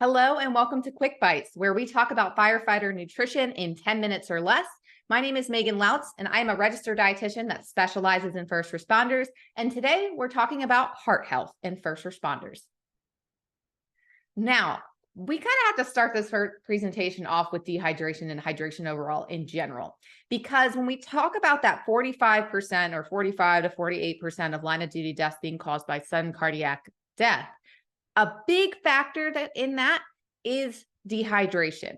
Hello and welcome to Quick Bites, where we talk about firefighter nutrition in 10 minutes or less. My name is Megan Lautz, and I am a registered dietitian that specializes in first responders. And today we're talking about heart health in first responders. Now, we kind of have to start this presentation off with dehydration and hydration overall in general, because when we talk about that 45% or 45 to 48% of line of duty deaths being caused by sudden cardiac death, a big factor in that is dehydration.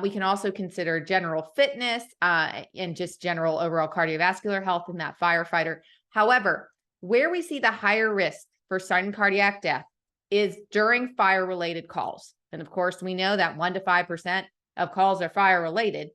We can also consider general fitness and just general overall cardiovascular health in that firefighter. However, where we see the higher risk for sudden cardiac death is during fire-related calls. And of course, we know that 1 to 5% of calls are fire-related,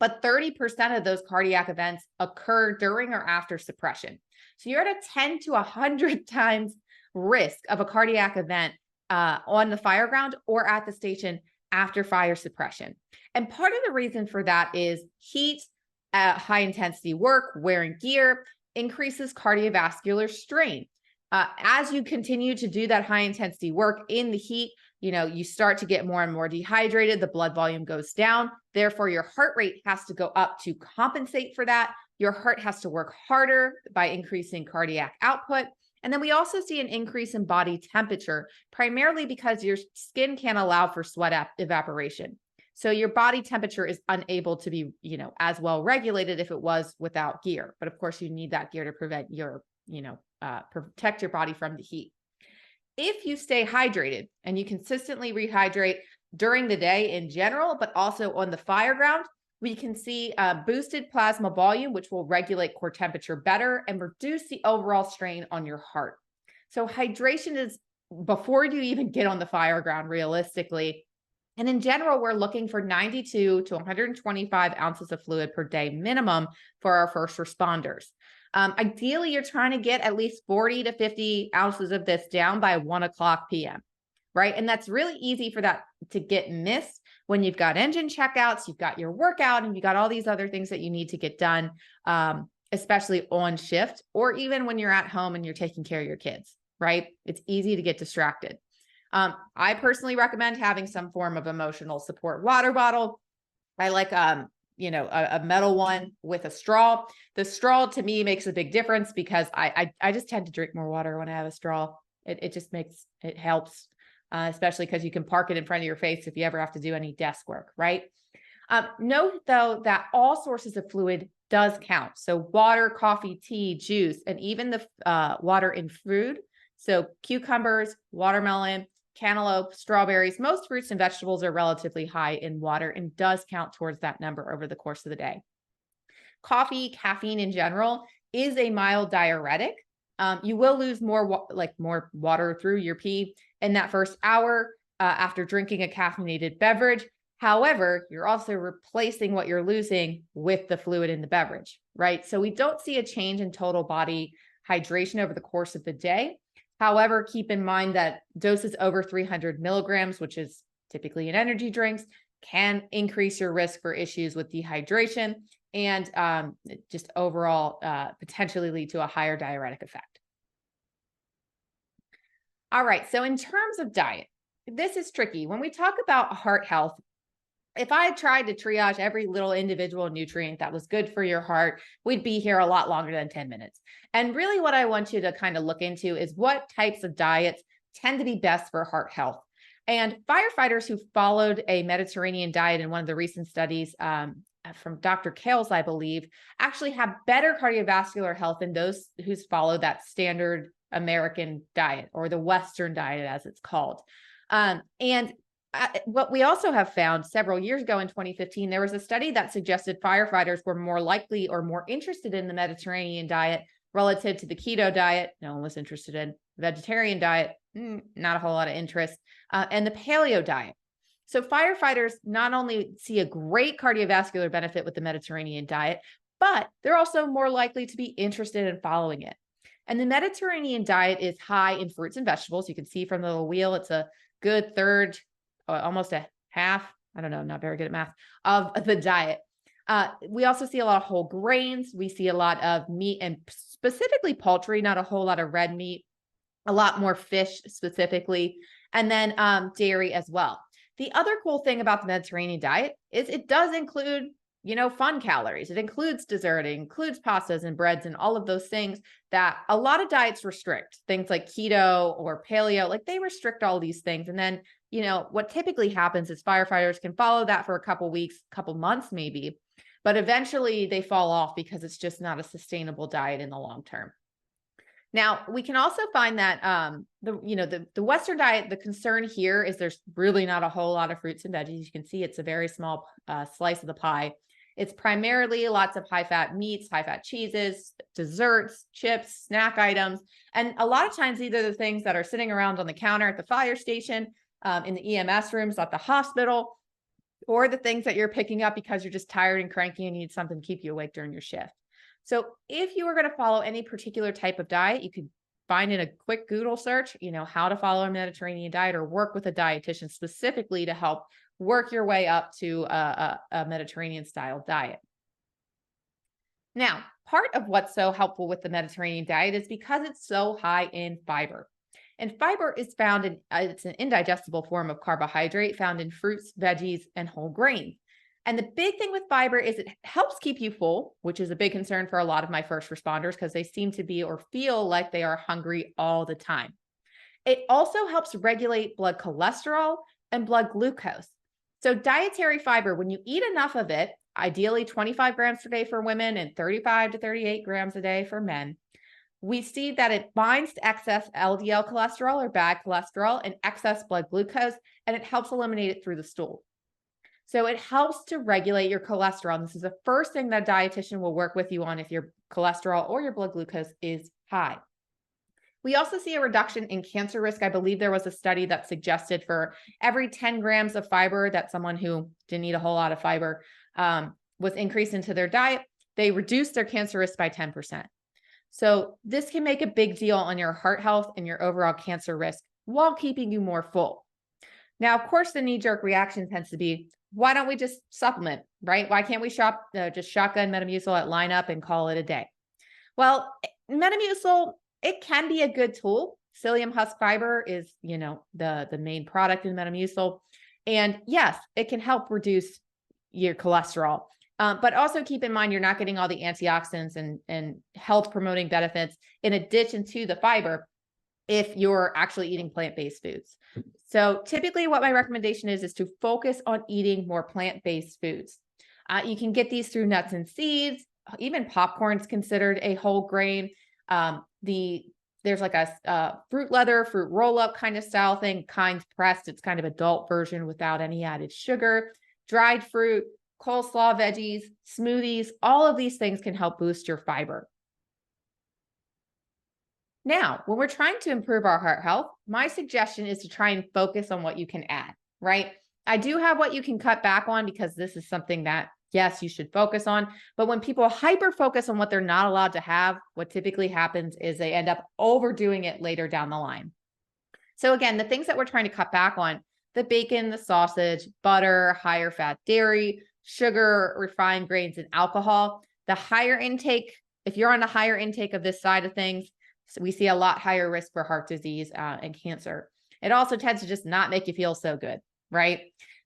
but 30% of those cardiac events occur during or after suppression. So you're at a 10 to 100 times risk of a cardiac event on the fire ground or at the station after fire suppression. And part of the reason for that is heat, high intensity work, wearing gear increases cardiovascular strain. As you continue to do that high intensity work in the heat, you start to get more and more dehydrated, the blood volume goes down. Therefore, your heart rate has to go up to compensate for that. Your heart has to work harder by increasing cardiac output. And then we also see an increase in body temperature, primarily because your skin can't allow for sweat evaporation. So your body temperature is unable to be, as well regulated if it was without gear. But of course, you need that gear to prevent protect your body from the heat. If you stay hydrated and you consistently rehydrate during the day in general, but also on the fire ground, we can see boosted plasma volume, which will regulate core temperature better and reduce the overall strain on your heart. So hydration is before you even get on the fire ground realistically. And in general, we're looking for 92 to 125 ounces of fluid per day minimum for our first responders. Ideally, you're trying to get at least 40 to 50 ounces of this down by 1 o'clock p.m., right? And that's really easy for that to get missed when you've got engine checkouts, you've got your workout, and you got all these other things that you need to get done, especially on shift, or even when you're at home and you're taking care of your kids, right? It's easy to get distracted. I personally recommend having some form of emotional support water bottle. I like, a metal one with a straw. The straw to me makes a big difference because I just tend to drink more water when I have a straw. It helps. Especially because you can park it in front of your face if you ever have to do any desk work, right? Note, though, that all sources of fluid does count. So water, coffee, tea, juice, and even the water in food. So cucumbers, watermelon, cantaloupe, strawberries, most fruits and vegetables are relatively high in water and does count towards that number over the course of the day. Coffee, caffeine in general, is a mild diuretic. You will lose more water through your pee in that first hour after drinking a caffeinated beverage. However, you're also replacing what you're losing with the fluid in the beverage, right? So we don't see a change in total body hydration over the course of the day. However, keep in mind that doses over 300 milligrams, which is typically in energy drinks, can increase your risk for issues with dehydration and just overall potentially lead to a higher diuretic effect. All right, so in terms of diet, this is tricky. When we talk about heart health, if I tried to triage every little individual nutrient that was good for your heart, we'd be here a lot longer than 10 minutes. And really what I want you to kind of look into is what types of diets tend to be best for heart health. And firefighters who followed a Mediterranean diet in one of the recent studies from Dr. Kales, I believe, actually have better cardiovascular health than those who's followed that standard American diet or the Western diet, as it's called. What we also have found several years ago in 2015, there was a study that suggested firefighters were more likely or more interested in the Mediterranean diet relative to the keto diet. No one was interested in vegetarian diet, not a whole lot of interest, and the paleo diet. So firefighters not only see a great cardiovascular benefit with the Mediterranean diet, but they're also more likely to be interested in following it. And the Mediterranean diet is high in fruits and vegetables. You can see from the little wheel, it's a good third, almost a half, I don't know, I'm not very good at math, of the diet. We also see a lot of whole grains. We see a lot of meat and specifically poultry, not a whole lot of red meat, a lot more fish specifically. and then dairy as well. The other cool thing about the Mediterranean diet is it does include, fun calories. It includes dessert, it includes pastas and breads and all of those things that a lot of diets restrict. Things like keto or paleo, like they restrict all these things. And then, what typically happens is firefighters can follow that for a couple weeks, couple months maybe, but eventually they fall off because it's just not a sustainable diet in the long term. Now, we can also find that the Western diet, the concern here is there's really not a whole lot of fruits and veggies. You can see it's a very small slice of the pie. It's primarily lots of high-fat meats, high-fat cheeses, desserts, chips, snack items. And a lot of times, these are the things that are sitting around on the counter at the fire station, in the EMS rooms at the hospital, or the things that you're picking up because you're just tired and cranky and need something to keep you awake during your shift. So if you were going to follow any particular type of diet, you could find in a quick Google search, how to follow a Mediterranean diet, or work with a dietitian specifically to help work your way up to a Mediterranean style diet. Now, part of what's so helpful with the Mediterranean diet is because it's so high in fiber. And fiber is found in, it's an indigestible form of carbohydrate found in fruits, veggies, and whole grains. And the big thing with fiber is it helps keep you full, which is a big concern for a lot of my first responders because they seem to be or feel like they are hungry all the time. It also helps regulate blood cholesterol and blood glucose. So dietary fiber, when you eat enough of it, ideally 25 grams per day for women and 35 to 38 grams a day for men, we see that it binds to excess LDL cholesterol or bad cholesterol and excess blood glucose, and it helps eliminate it through the stool. So it helps to regulate your cholesterol. And this is the first thing that a dietitian will work with you on if your cholesterol or your blood glucose is high. We also see a reduction in cancer risk. I believe there was a study that suggested for every 10 grams of fiber that someone who didn't eat a whole lot of fiber was increased into their diet, they reduced their cancer risk by 10%. So this can make a big deal on your heart health and your overall cancer risk while keeping you more full. Now, of course, the knee-jerk reaction tends to be, why don't we just supplement, right? Why can't we just shotgun Metamucil at lineup and call it a day? Well, Metamucil, it can be a good tool. Psyllium husk fiber is, the main product in Metamucil. And yes, it can help reduce your cholesterol. But also keep in mind, you're not getting all the antioxidants and health promoting benefits in addition to the fiber if you're actually eating plant-based foods. So typically what my recommendation is to focus on eating more plant-based foods. You can get these through nuts and seeds. Even popcorn is considered a whole grain. There's like a fruit leather, fruit roll-up kind of style thing, Kind's Pressed. It's kind of adult version without any added sugar. Dried fruit, coleslaw veggies, smoothies, all of these things can help boost your fiber. Now, when we're trying to improve our heart health, my suggestion is to try and focus on what you can add, right? I do have what you can cut back on because this is something that, yes, you should focus on. But when people hyper focus on what they're not allowed to have, what typically happens is they end up overdoing it later down the line. So again, the things that we're trying to cut back on, the bacon, the sausage, butter, higher fat dairy, sugar, refined grains, and alcohol, the higher intake, if you're on a higher intake of this side of things, so we see a lot higher risk for heart disease and cancer. It also tends to just not make you feel so good, right?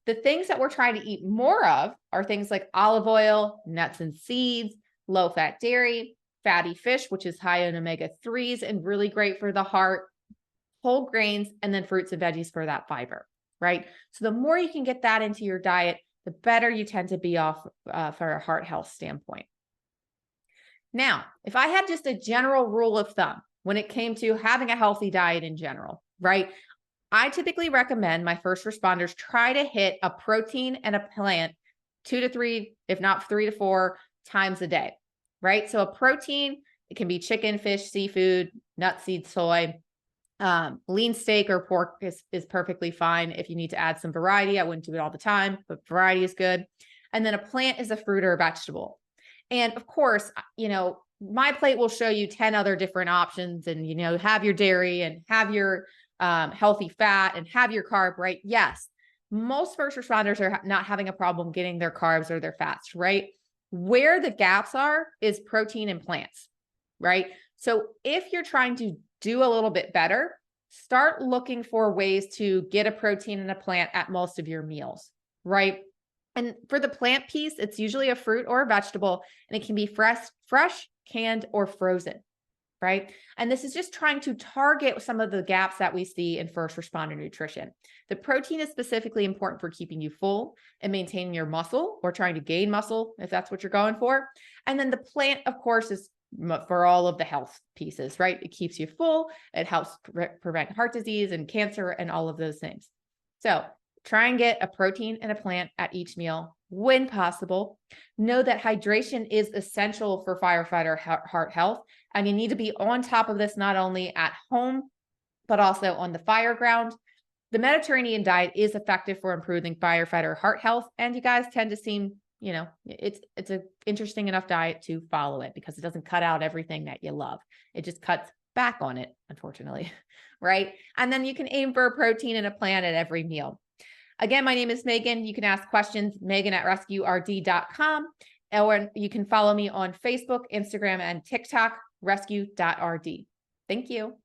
The things that we're trying to eat more of are things like olive oil, nuts and seeds, low-fat dairy, fatty fish, which is high in omega-3s and really great for the heart, whole grains, and then fruits and veggies for that fiber, right? So the more you can get that into your diet, the better you tend to be off for a heart health standpoint. Now, if I had just a general rule of thumb when it came to having a healthy diet in general, right? I typically recommend my first responders try to hit a protein and a plant 2 to 3, if not 3 to 4 times a day, right? So a protein, it can be chicken, fish, seafood, nut, seed, soy. Lean steak or pork is perfectly fine. If you need to add some variety, I wouldn't do it all the time, but variety is good. And then a plant is a fruit or a vegetable. And of course, my plate will show you 10 other different options and, have your dairy and have your healthy fat and have your carb, right? Yes. Most first responders are not having a problem getting their carbs or their fats, right? Where the gaps are is protein and plants, right? So if you're trying to do a little bit better, start looking for ways to get a protein and a plant at most of your meals, right? And for the plant piece, it's usually a fruit or a vegetable, and it can be fresh, canned, or frozen, right? And this is just trying to target some of the gaps that we see in first responder nutrition. The protein is specifically important for keeping you full and maintaining your muscle or trying to gain muscle, if that's what you're going for. And then the plant, of course, is for all of the health pieces, right? It keeps you full. It helps prevent heart disease and cancer and all of those things. So try and get a protein and a plant at each meal when possible. Know that hydration is essential for firefighter heart health, and you need to be on top of this not only at home, but also on the fire ground. The Mediterranean diet is effective for improving firefighter heart health, and you guys tend to seem, it's an interesting enough diet to follow it because it doesn't cut out everything that you love. It just cuts back on it, unfortunately, right? And then you can aim for a protein and a plant at every meal. Again, my name is Megan. You can ask questions, Megan@RescueRD.com, or you can follow me on Facebook, Instagram, and TikTok, rescue.rd. Thank you.